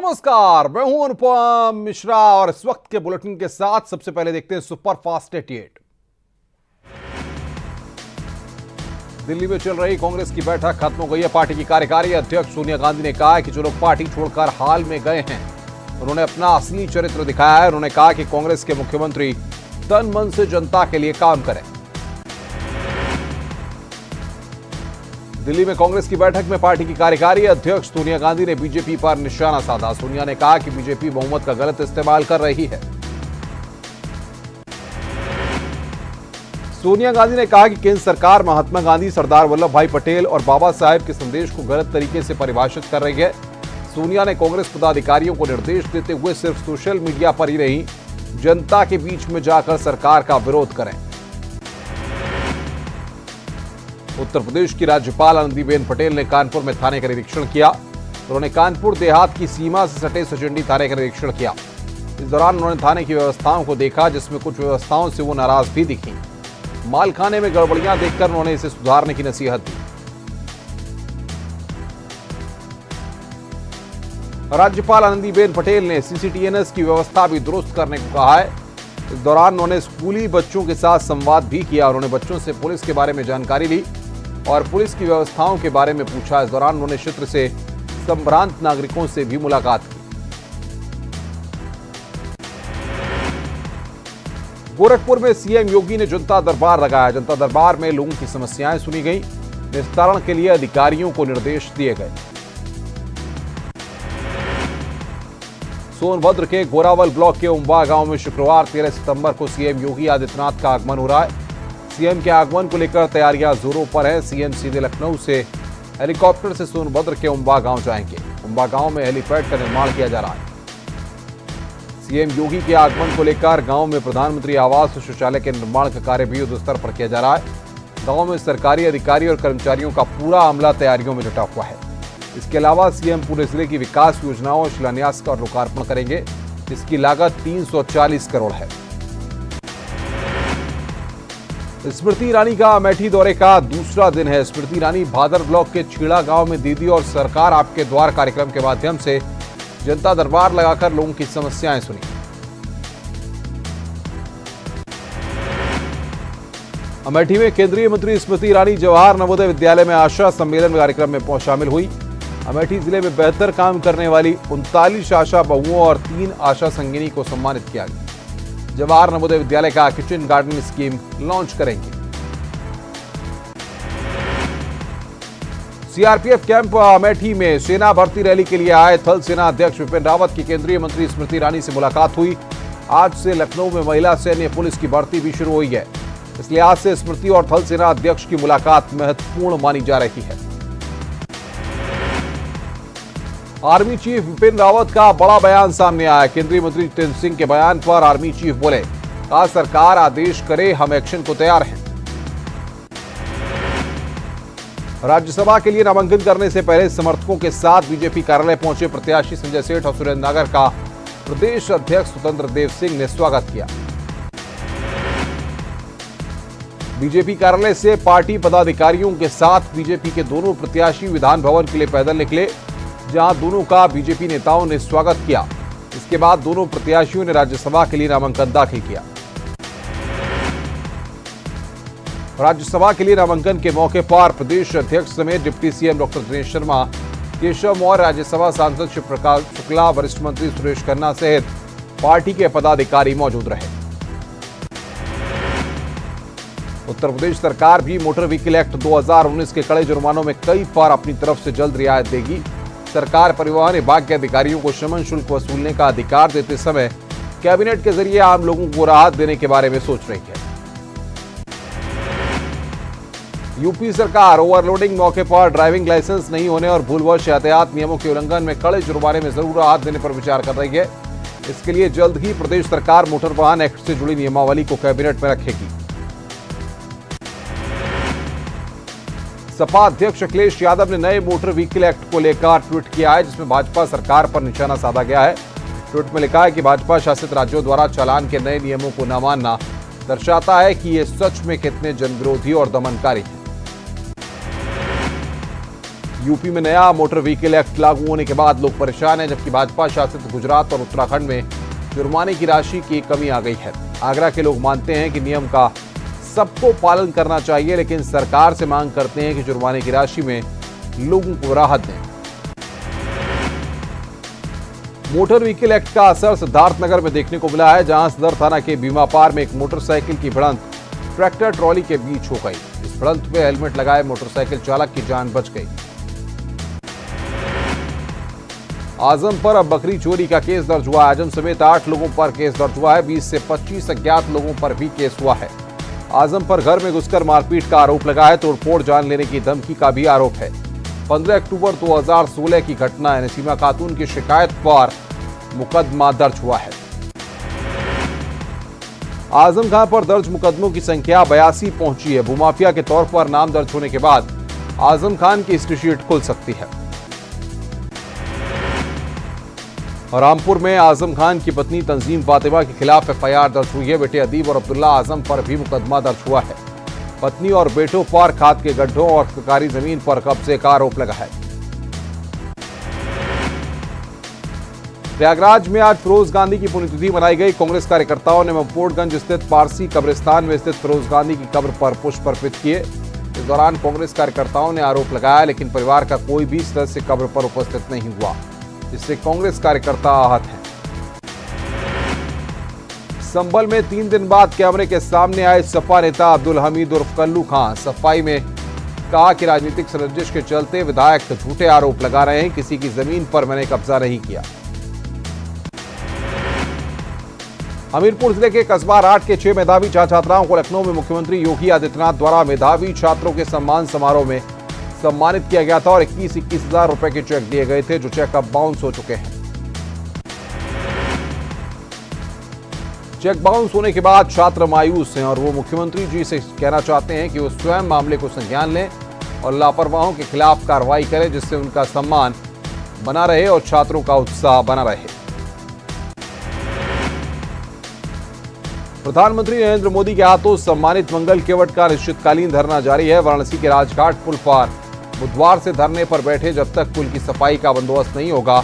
नमस्कार, मैं हूं अनुपम मिश्रा और इस वक्त के बुलेटिन के साथ सबसे पहले देखते हैं सुपर फास्ट 88। दिल्ली में चल रही कांग्रेस की बैठक खत्म हो गई है। पार्टी की कार्यकारी अध्यक्ष सोनिया गांधी ने कहा है कि जो लोग पार्टी छोड़कर हाल में गए हैं उन्होंने अपना असली चरित्र दिखाया है। उन्होंने कहा कि कांग्रेस के मुख्यमंत्री तन मन से जनता के लिए काम करें। दिल्ली में कांग्रेस की बैठक में पार्टी की कार्यकारी अध्यक्ष सोनिया गांधी ने बीजेपी पर निशाना साधा। सोनिया ने कहा कि बीजेपी बहुमत का गलत इस्तेमाल कर रही है। सोनिया गांधी ने कहा कि केंद्र सरकार महात्मा गांधी, सरदार वल्लभ भाई पटेल और बाबा साहेब के संदेश को गलत तरीके से परिभाषित कर रही है। सोनिया ने कांग्रेस पदाधिकारियों को निर्देश देते हुए सिर्फ सोशल मीडिया पर ही नहीं, जनता के बीच में जाकर सरकार का विरोध करें। उत्तर प्रदेश की राज्यपाल आनंदीबेन पटेल ने कानपुर में थाने का निरीक्षण किया। उन्होंने कानपुर देहात की सीमा से सटे सचंडी थाने का निरीक्षण किया। इस दौरान उन्होंने थाने की व्यवस्थाओं को देखा, जिसमें कुछ व्यवस्थाओं से वो नाराज भी दिखी। मालखाने में गड़बड़ियां देखकर उन्होंने इसे सुधारने की नसीहत दी। राज्यपाल आनंदीबेन पटेल ने सीसीटीएनएस की व्यवस्था भी दुरुस्त करने को कहा है। इस दौरान उन्होंने स्कूली बच्चों के साथ संवाद भी किया। उन्होंने बच्चों से पुलिस के बारे में जानकारी ली और पुलिस की व्यवस्थाओं के बारे में पूछा। इस दौरान उन्होंने क्षेत्र से संभ्रांत नागरिकों से भी मुलाकात की। गोरखपुर में सीएम योगी ने जनता दरबार लगाया। जनता दरबार में लोगों की समस्याएं सुनी गई। निस्तारण के लिए अधिकारियों को निर्देश दिए गए। सोनभद्र के गोरावल ब्लॉक के उम्बा गांव में शुक्रवार 13 सितंबर को सीएम योगी आदित्यनाथ का आगमन हो रहा है। सीएम के आगमन को लेकर तैयारियां जोरों पर है। सीएम सीधे लखनऊ से हेलीकॉप्टर से सोनभद्र के उम्बा गांव जाएंगे। उम्बा गांव में हेलीपैड का निर्माण किया जा रहा है। सीएम योगी के आगमन को लेकर गांव में प्रधानमंत्री आवास शौचालय के निर्माण का कार्य भी युद्धस्तर पर किया जा रहा है। गांव में सरकारी अधिकारी और कर्मचारियों का पूरा अमला तैयारियों में जुटा हुआ है। इसके अलावा सीएम पूरे जिले की विकास योजनाओं और शिलान्यास का लोकार्पण करेंगे, जिसकी लागत 340 करोड़ है। स्मृति ईरानी का अमेठी दौरे का दूसरा दिन है। स्मृति ईरानी भादर ब्लॉक के छीड़ा गांव में दीदी और सरकार आपके द्वार कार्यक्रम के माध्यम से जनता दरबार लगाकर लोगों की समस्याएं सुनी। अमेठी में केंद्रीय मंत्री स्मृति ईरानी जवाहर नवोदय विद्यालय में आशा सम्मेलन कार्यक्रम में शामिल हुई। अमेठी जिले में बेहतर काम करने वाली 39 आशा बहुओं और 3 आशा संगिनी को सम्मानित किया गया। जवाहर नवोदय विद्यालय का किचन गार्डन स्कीम लॉन्च करेंगे। सीआरपीएफ कैंप अमेठी में सेना भर्ती रैली के लिए आए थल सेना अध्यक्ष विपिन रावत की केंद्रीय मंत्री स्मृति ईरानी से मुलाकात हुई। आज से लखनऊ में महिला सैन्य पुलिस की भर्ती भी शुरू हुई है, इसलिए आज से स्मृति और थल सेना अध्यक्ष की मुलाकात महत्वपूर्ण मानी जा रही है। आर्मी चीफ विपिन रावत का बड़ा बयान सामने आया। केंद्रीय मंत्री जितेंद्र सिंह के बयान पर आर्मी चीफ बोले, कहा सरकार आदेश करे, हम एक्शन को तैयार हैं। राज्यसभा के लिए नामांकन करने से पहले समर्थकों के साथ बीजेपी कार्यालय पहुंचे प्रत्याशी संजय सेठ और सुरेंद्रनगर का प्रदेश अध्यक्ष स्वतंत्र देव सिंह ने स्वागत किया। बीजेपी कार्यालय से पार्टी पदाधिकारियों के साथ बीजेपी के दोनों प्रत्याशी विधान भवन के लिए पैदल निकले, जहां दोनों का बीजेपी नेताओं ने स्वागत किया। इसके बाद दोनों प्रत्याशियों ने राज्यसभा के लिए नामांकन दाखिल किया। राज्यसभा के लिए नामांकन के मौके पर प्रदेश अध्यक्ष समेत deputy CM doctor Dinesh Sharma, Keshav Maurya, Rajya Sabha सांसद शिव प्रकाश शुक्ला, वरिष्ठ मंत्री सुरेश खन्ना सहित पार्टी के पदाधिकारी मौजूद रहे। उत्तर प्रदेश सरकार भी मोटर व्हीकल एक्ट 2019 के कड़े जुर्मानों में कई बार अपनी तरफ से जल्द रियायत देगी। सरकार परिवहन विभाग के अधिकारियों को शमन शुल्क वसूलने का अधिकार देते समय कैबिनेट के जरिए आम लोगों को राहत देने के बारे में सोच रही है। यूपी सरकार ओवरलोडिंग मौके पर ड्राइविंग लाइसेंस नहीं होने और भूलवश यातायात नियमों के उल्लंघन में कड़े जुर्माने में जरूर राहत देने पर विचार कर रही है। इसके लिए जल्द ही प्रदेश सरकार मोटर वाहन एक्ट से जुड़ी नियमावली को कैबिनेट में रखेगी। सपा अध्यक्ष अखिलेश यादव ने नए मोटर व्हीकल एक्ट को लेकर ट्वीट किया है, जिसमें भाजपा सरकार पर निशाना साधा गया है। ट्वीट में लिखा है कि भाजपा शासित राज्यों द्वारा चालान के नए नियमों को न मानना दर्शाता है कि ये सच में कितने जनविरोधी और दमनकारी हैं। यूपी में नया मोटर व्हीकल एक्ट लागू होने के बाद लोग परेशान हैं, जबकि भाजपा शासित गुजरात और उत्तराखंड में जुर्माने की राशि की कमी आ गई है। आगरा के लोग मानते हैं कि नियम का सबको पालन करना चाहिए, लेकिन सरकार से मांग करते हैं कि जुर्माने की राशि में लोगों को राहत दें। मोटर व्हीकल एक्ट का असर सिद्धार्थनगर में देखने को मिला है, जहां सदर थाना के बीमापार में एक मोटरसाइकिल की भिड़ंत ट्रैक्टर ट्रॉली के बीच हो गई। इस भिड़ंत में हेलमेट लगाए मोटरसाइकिल चालक की जान बच गई। आजम पर अब बकरी चोरी का केस दर्ज हुआ है। आजम समेत 8 लोगों पर केस दर्ज हुआ है। 20 से 25 अज्ञात लोगों पर भी केस हुआ है। आजम पर घर में घुसकर मारपीट का आरोप लगा है। तोड़फोड़, जान लेने की धमकी का भी आरोप है। 15 अक्टूबर 2016 की घटना है। नसीमा खातून की शिकायत पर मुकदमा दर्ज हुआ है। आजम खान पर दर्ज मुकदमों की संख्या 82 पहुंची है। भूमाफिया के तौर पर नाम दर्ज होने के बाद आजम खान की हिस्ट्री शीट खुल सकती है। रामपुर में आजम खान की पत्नी तंजीम फातिमा के खिलाफ एफआईआर दर्ज हुई है। बेटे अदीब और अब्दुल्ला आजम पर भी मुकदमा दर्ज हुआ है। पत्नी और बेटों पर खाद के गड्ढों और सरकारी जमीन पर कब्जे का आरोप लगा है। प्रयागराज में आज फिरोज गांधी की पुण्यतिथि मनाई गई। कांग्रेस कार्यकर्ताओं ने ममपोटगंज स्थित पारसी कब्रिस्तान में स्थित फिरोज गांधी की कब्र पर पुष्प अर्पित किए। इस दौरान कांग्रेस कार्यकर्ताओं ने आरोप लगाया, लेकिन परिवार का कोई भी सदस्य कब्र पर उपस्थित नहीं हुआ, जिससे कांग्रेस कार्यकर्ता आहत हैं। संभल में 3 दिन बाद कैमरे के सामने आए सपा नेता अब्दुल हमीद उर्फ कल्लू खां। सफाई में कहा कि राजनीतिक संरजिश के चलते विधायक झूठे आरोप लगा रहे हैं। किसी की जमीन पर मैंने कब्जा नहीं किया। हमीरपुर जिले के कस्बा राठ के 6 मेधावी छात्राओं को लखनऊ में मुख्यमंत्री योगी आदित्यनाथ द्वारा मेधावी छात्रों के सम्मान समारोह में सम्मानित किया गया था और 21-21 हजार रुपए के चेक दिए गए थे, जो चेक अब बाउंस हो चुके हैं। चेक बाउंस होने के बाद छात्र मायूस हैं और वो मुख्यमंत्री जी से कहना चाहते हैं कि वो स्वयं मामले को संज्ञान लें और लापरवाहों के खिलाफ कार्रवाई करें, जिससे उनका सम्मान बना रहे और छात्रों का उत्साह बना रहे। प्रधानमंत्री नरेंद्र मोदी के हाथों सम्मानित मंगल केवट का अनिश्चितकालीन धरना जारी है। वाराणसी के राजघाट पुल पर बुधवार से धरने पर बैठे, जब तक पुल की सफाई का बंदोबस्त नहीं होगा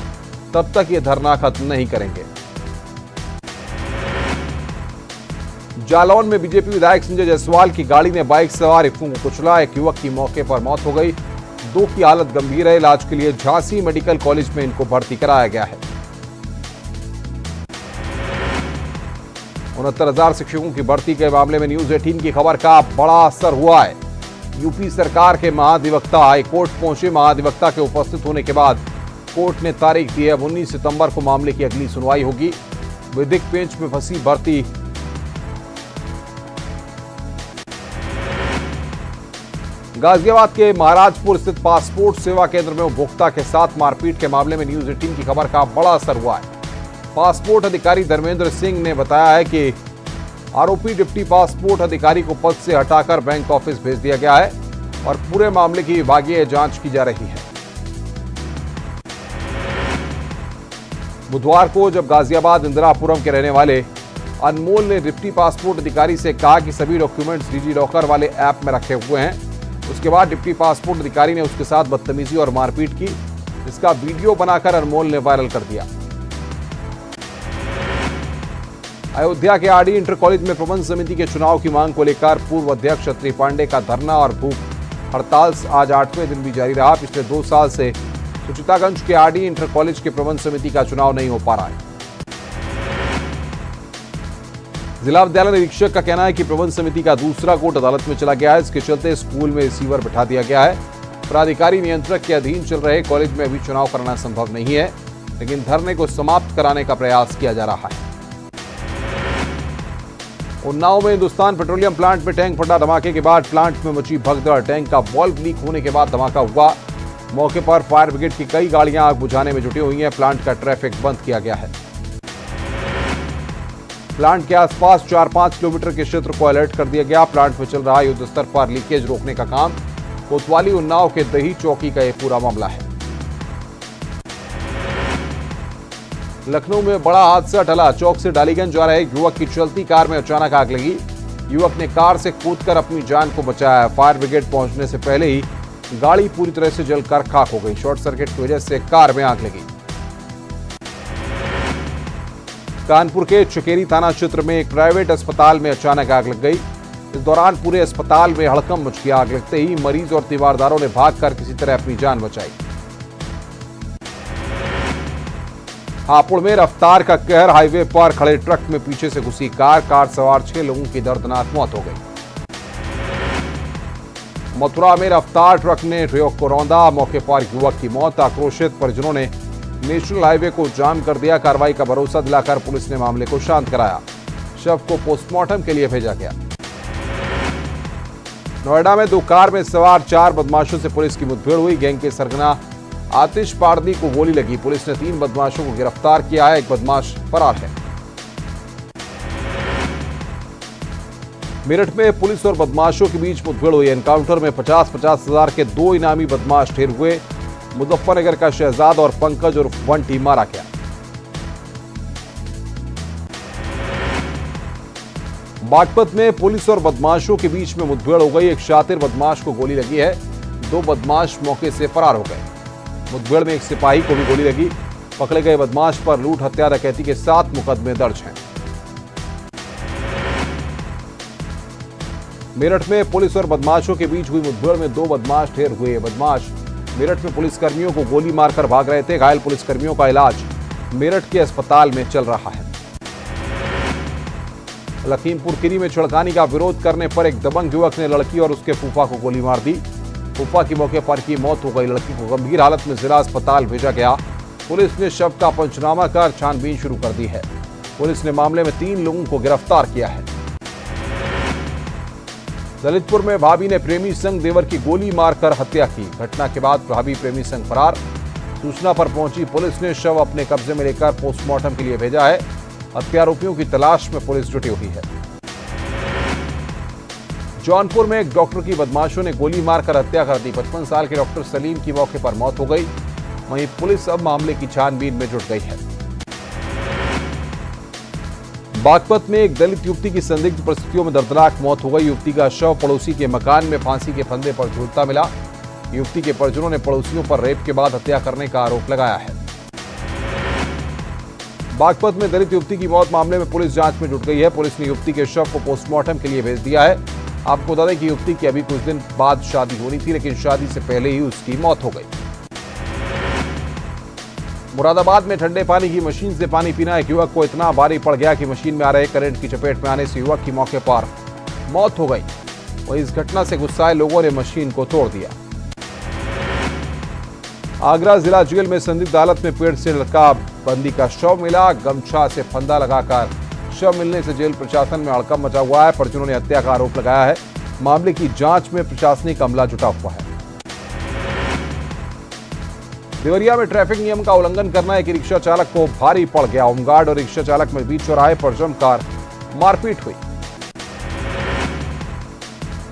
तब तक ये धरना खत्म नहीं करेंगे। जालौन में बीजेपी विधायक संजय जायसवाल की गाड़ी ने बाइक सवार युवकों को कुचला। एक युवक की मौके पर मौत हो गई। 2 की हालत गंभीर है। इलाज के लिए झांसी मेडिकल कॉलेज में इनको भर्ती कराया गया है। 69,000 शिक्षकों की भर्ती के मामले में न्यूज 18 की खबर का बड़ा असर हुआ है। यूपी सरकार के महाधिवक्ता हाईकोर्ट पहुंचे। महाधिवक्ता के उपस्थित होने के बाद कोर्ट ने तारीख दी है। 19 सितंबर को मामले की अगली सुनवाई होगी। विधिक बेंच में फंसी भर्ती। गाजियाबाद के महाराजपुर स्थित पासपोर्ट सेवा केंद्र में उपभोक्ता के साथ मारपीट के मामले में न्यूज 18 की खबर का बड़ा असर हुआ है। पासपोर्ट अधिकारी धर्मेंद्र सिंह ने बताया है कि आरोपी डिप्टी पासपोर्ट अधिकारी को पद से हटाकर बैंक ऑफिस भेज दिया गया है और पूरे मामले की विभागीय जांच की जा रही है। बुधवार को जब गाजियाबाद इंदिरापुरम के रहने वाले अनमोल ने डिप्टी पासपोर्ट अधिकारी से कहा कि सभी डॉक्यूमेंट्स डिजी लॉकर वाले ऐप में रखे हुए हैं, उसके बाद डिप्टी पासपोर्ट अधिकारी ने उसके साथ बदतमीजी और मारपीट की। इसका वीडियो बनाकर अनमोल ने वायरल कर दिया। अयोध्या के आरडी इंटर कॉलेज में प्रबंध समिति के चुनाव की मांग को लेकर पूर्व अध्यक्ष क्षत्रिय पांडे का धरना और भूख हड़ताल आज 8वें दिन भी जारी रहा। पिछले 2 साल से सुचितागंज के आरडी इंटर कॉलेज के प्रबंध समिति का चुनाव नहीं हो पा रहा है। जिला विद्यालय निरीक्षक का कहना है कि प्रबंध समिति का दूसरा कोर्ट अदालत में चला गया है। इसके चलते स्कूल में रिसीवर बिठा दिया गया है। प्राधिकारी नियंत्रक के अधीन चल रहे कॉलेज में अभी चुनाव कराना संभव नहीं है, लेकिन धरने को समाप्त कराने का प्रयास किया जा रहा है। उन्नाव में हिंदुस्तान पेट्रोलियम प्लांट में टैंक फटा। धमाके के बाद प्लांट में मची भगदड़। टैंक का वाल्व लीक होने के बाद धमाका हुआ। मौके पर फायर ब्रिगेड की कई गाड़ियां आग बुझाने में जुटी हुई हैं। प्लांट का ट्रैफिक बंद किया गया है। प्लांट के आसपास 4-5 किलोमीटर के क्षेत्र को अलर्ट कर दिया गया। प्लांट में चल रहा युद्ध स्तर पर लीकेज रोकने का काम। कोतवाली उन्नाव के दही चौकी का यह पूरा मामला है। लखनऊ में बड़ा हादसा टला। चौक से डालीगंज जा रहे युवक की चलती कार में अचानक आग लगी। युवक ने कार से कूदकर अपनी जान को बचाया। फायर ब्रिगेड पहुंचने से पहले ही गाड़ी पूरी तरह से जलकर खाक हो गई। शॉर्ट सर्किट की वजह से कार में आग लगी। कानपुर के चकेरी थाना क्षेत्र में एक प्राइवेट अस्पताल में अचानक आग लग गई। इस दौरान पूरे अस्पताल में हड़कंप मच गया। आग लगते ही मरीज और तीमारदारों ने भागकर किसी तरह अपनी जान बचाई। हापुड़ में रफ्तार का कहर, हाईवे पर खड़े ट्रक में पीछे से घुसी कार सवार 6 लोगों की दर्दनाक मौत हो गई। मथुरा में रफ्तार ट्रक ने युवक को रौंदा, मौके पर युवक की मौत। आक्रोशित परिजनों ने नेशनल हाईवे को जाम कर दिया। कार्रवाई का भरोसा दिलाकर पुलिस ने मामले को शांत कराया। शव को पोस्टमार्टम के लिए भेजा गया। नोएडा में 2 कार में सवार 4 बदमाशों से पुलिस की मुठभेड़ हुई। गैंग के सरगना आतिश पारदी को गोली लगी। पुलिस ने 3 बदमाशों को गिरफ्तार किया है। एक बदमाश फरार है। मेरठ में पुलिस और बदमाशों के बीच मुठभेड़ हुई। एनकाउंटर में 50-50 हजार के 2 इनामी बदमाश ढेर हुए। मुजफ्फरनगर का शहजाद और पंकज और बंटी मारा गया। बागपत में पुलिस और बदमाशों के बीच में मुठभेड़ हो गई। एक शातिर बदमाश को गोली लगी है। 2 बदमाश मौके से फरार हो गए। मुठभेड़ में एक सिपाही को भी गोली लगी। पकड़े गए बदमाश पर लूट, हत्या, डकैती के 7 मुकदमे दर्ज हैं। मेरठ में पुलिस और बदमाशों के बीच हुई मुठभेड़ में 2 बदमाश ढेर हुए। बदमाश मेरठ में पुलिसकर्मियों को गोली मारकर भाग रहे थे। घायल पुलिसकर्मियों का इलाज मेरठ के अस्पताल में चल रहा है। लखीमपुर खीरी में छेड़खानी का विरोध करने पर एक दबंग युवक ने लड़की और उसके फूफा को गोली मार दी। फूफा की मौके पर की मौत हो गई। लड़की को गंभीर हालत में जिला अस्पताल भेजा गया। पुलिस ने शव का पंचनामा कर छानबीन शुरू कर दी है। पुलिस ने मामले में 3 लोगों को गिरफ्तार किया है। ललितपुर में भाभी ने प्रेमी संग देवर की गोली मारकर हत्या की। घटना के बाद भाभी प्रेमी संग फरार। सूचना पर पहुंची पुलिस ने शव अपने कब्जे में लेकर पोस्टमार्टम के लिए भेजा है। हत्यारोपियों की तलाश में पुलिस जुटी हुई है। जौनपुर में एक डॉक्टर की बदमाशों ने गोली मारकर हत्या कर दी। 55 साल के डॉक्टर सलीम की मौके पर मौत हो गई। वहीं पुलिस अब मामले की छानबीन में जुट गई है। बागपत में एक दलित युवती की संदिग्ध परिस्थितियों में दर्दनाक मौत हो गई। युवती का शव पड़ोसी के मकान में फांसी के फंदे पर झूलता मिला। युवती के परिजनों ने पड़ोसियों पर रेप के बाद हत्या करने का आरोप लगाया है। बागपत में दलित युवती की मौत मामले में पुलिस जांच में जुट गई है। पुलिस ने युवती के शव को पोस्टमार्टम के लिए भेज दिया है। आपको बता दें कि युवती की अभी कुछ दिन बाद शादी होनी थी, लेकिन शादी से पहले ही उसकी मौत हो गई। मुरादाबाद में ठंडे पानी की मशीन से पानी पीना एक युवक को इतना भारी पड़ गया कि मशीन में आ रहे करंट की चपेट में आने से युवक की मौके पर मौत हो गई। वहीं इस घटना से गुस्साए लोगों ने मशीन को तोड़ दिया। आगरा जिला जेल में संदिग्ध हालत में पेड़ से लटका बंदी का शव मिला। गमछा से फंदा लगाकर शव मिलने से जेल प्रशासन में हड़कंप मचा हुआ है। परिजनों ने हत्या का आरोप लगाया है। मामले की जांच में प्रशासनिक अमला जुटा हुआ है। देवरिया में ट्रैफिक नियम का उल्लंघन करना एक रिक्शा चालक को भारी पड़ गया। होमगार्ड और रिक्शा चालक में बीच चौराहे पर जमकर मारपीट हुई।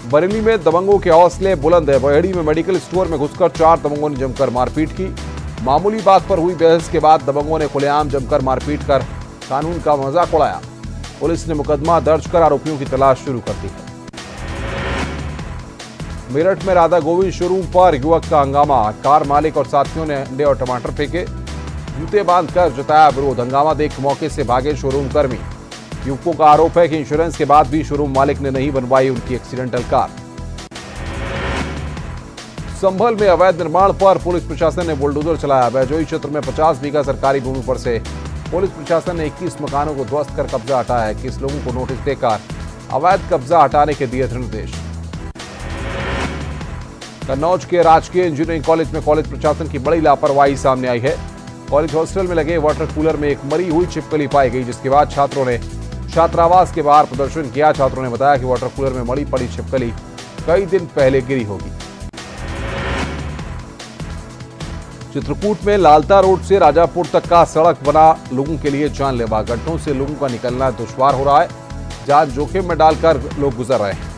बरेली में दबंगों के हौसले बुलंद है। बहेड़ी में मेडिकल स्टोर में घुसकर 4 दबंगों ने जमकर मारपीट की। मामूली बात पर हुई बहस के बाद दबंगों ने खुलेआम जमकर मारपीट कर कानून का मजाक उड़ाया। पुलिस ने मुकदमा दर्ज कर आरोपियों की तलाश शुरू कर दी है। मेरठ में राधा गोविंद शोरूम पर युवक का हंगामा। कार मालिक और साथियों ने अंडे और टमाटर फेंके। जूते बांधकर जताया विरोध। हंगामा देख मौके से भागे शोरूम कर्मी। युवकों का आरोप है कि इंश्योरेंस के बाद भी शोरूम मालिक ने नहीं बनवाई उनकी एक्सीडेंटल कार। संभल में अवैध निर्माण पर पुलिस प्रशासन ने बुलडोजर चलाया। बैजोई क्षेत्र में 50 बीघा सरकारी भूमि पर से पुलिस प्रशासन ने 21 मकानों को ध्वस्त कर कब्जा हटाया है। 21 लोगों को नोटिस देकर अवैध कब्जा हटाने के दिए थे निर्देश। कन्नौज के राजकीय इंजीनियरिंग कॉलेज में कॉलेज प्रशासन की बड़ी लापरवाही सामने आई है। कॉलेज हॉस्टल में लगे वाटर कूलर में एक मरी हुई छिपकली पाई गई, जिसके बाद छात्रों ने छात्रावास के बाहर प्रदर्शन किया। छात्रों ने बताया कि वाटर कूलर में मरी पड़ी छिपकली कई दिन पहले गिरी होगी। चित्रकूट में लालता रोड से राजापुर तक का सड़क बना लोगों के लिए जानलेवा। गड्ढों से लोगों का निकलना दुश्वार हो रहा है। जान जोखिम में डालकर लोग गुजर रहे हैं।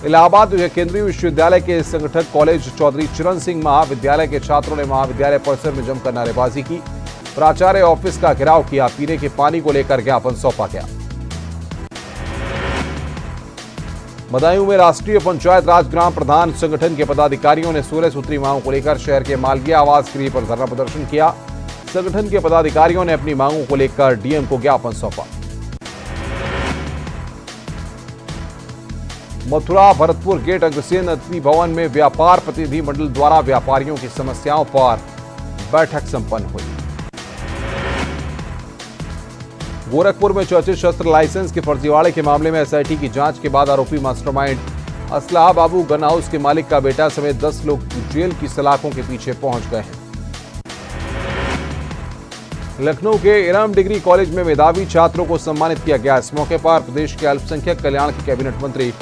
इलाहाबाद केंद्रीय विश्वविद्यालय के संगठक कॉलेज चौधरी चरण सिंह महाविद्यालय के छात्रों ने महाविद्यालय परिसर में जमकर नारेबाजी की। प्राचार्य ऑफिस का घेराव किया। पीने के पानी को लेकर ज्ञापन सौंपा गया। बदायूं में राष्ट्रीय पंचायत राज ग्राम प्रधान संगठन के पदाधिकारियों ने 16 सूत्री मांगों को लेकर शहर के मालवीय आवास गृह पर धरना प्रदर्शन किया। संगठन के पदाधिकारियों ने अपनी मांगों को लेकर डीएम को ज्ञापन सौंपा। मथुरा भरतपुर गेट अग्रसेन अतिथि भवन में व्यापार प्रतिनिधि मंडल द्वारा व्यापारियों की समस्याओं पर बैठक संपन्न हुई। गोरखपुर में चर्चित शस्त्र लाइसेंस के फर्जीवाड़े के मामले में एसआईटी की जांच के बाद आरोपी मास्टरमाइंड असलाह बाबू गन हाउस के मालिक का बेटा समेत 10 लोग जेल की सलाखों के पीछे पहुंच गए हैं। लखनऊ के इरम डिग्री कॉलेज में मेधावी छात्रों को सम्मानित किया गया। इस मौके पर प्रदेश के अल्पसंख्यक कल्याण के कैबिनेट मंत्री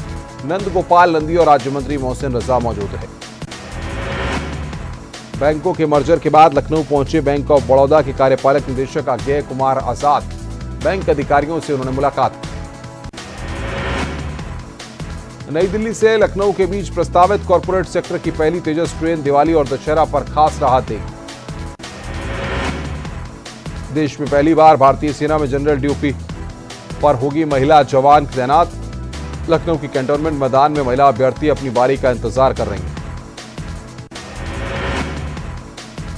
नंद गोपाल नंदी और राज्य मंत्री मोहसिन रजा मौजूद रहे। बैंकों के मर्जर के बाद लखनऊ पहुंचे बैंक ऑफ बड़ौदा के कार्यपालक निदेशक अज्ञेय कुमार आजाद। बैंक अधिकारियों से उन्होंने मुलाकात की। नई दिल्ली से लखनऊ के बीच प्रस्तावित कॉर्पोरेट सेक्टर की पहली तेजस ट्रेन दिवाली और दशहरा पर खास राहत देगी। देश में पहली बार भारतीय सेना में जनरल ड्यूटी पर होगी महिला जवान तैनात। लखनऊ की कैंटोनमेंट मैदान में महिला अभ्यर्थी अपनी बारी का इंतजार कर रही हैं।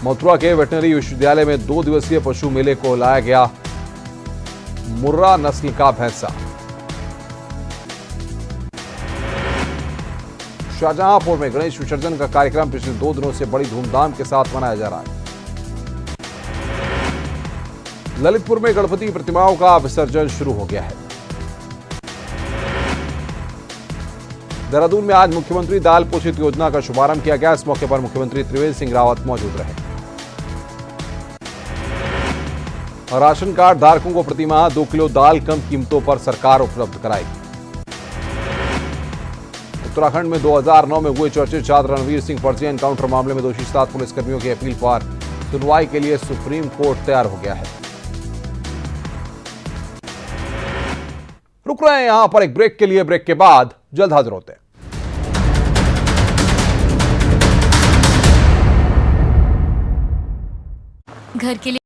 मथुरा के वेटनरी विश्वविद्यालय में 2 दिवसीय पशु मेले को लाया गया मुर्रा नस्ल का भैंसा। शाहजहांपुर में गणेश विसर्जन का कार्यक्रम पिछले 2 दिनों से बड़ी धूमधाम के साथ मनाया जा रहा है। ललितपुर में गणपति प्रतिमाओं का विसर्जन शुरू हो गया है। देहरादून में आज मुख्यमंत्री दाल पोषित योजना का शुभारंभ किया गया। इस मौके पर मुख्यमंत्री त्रिवेंद्र सिंह रावत मौजूद रहे। राशन कार्ड धारकों को प्रतिमाह 2 किलो दाल कम कीमतों पर सरकार उपलब्ध कराएगी। उत्तराखंड में 2009 में हुए चर्चित छात्र रणवीर सिंह फर्जी एनकाउंटर मामले में दोषी 7 पुलिसकर्मियों की अपील पर सुनवाई के लिए सुप्रीम कोर्ट तैयार हो गया है। रुक रहे हैं यहां पर एक ब्रेक के लिए। ब्रेक के बाद जल्द हाजिर होते हैं। घर के लिए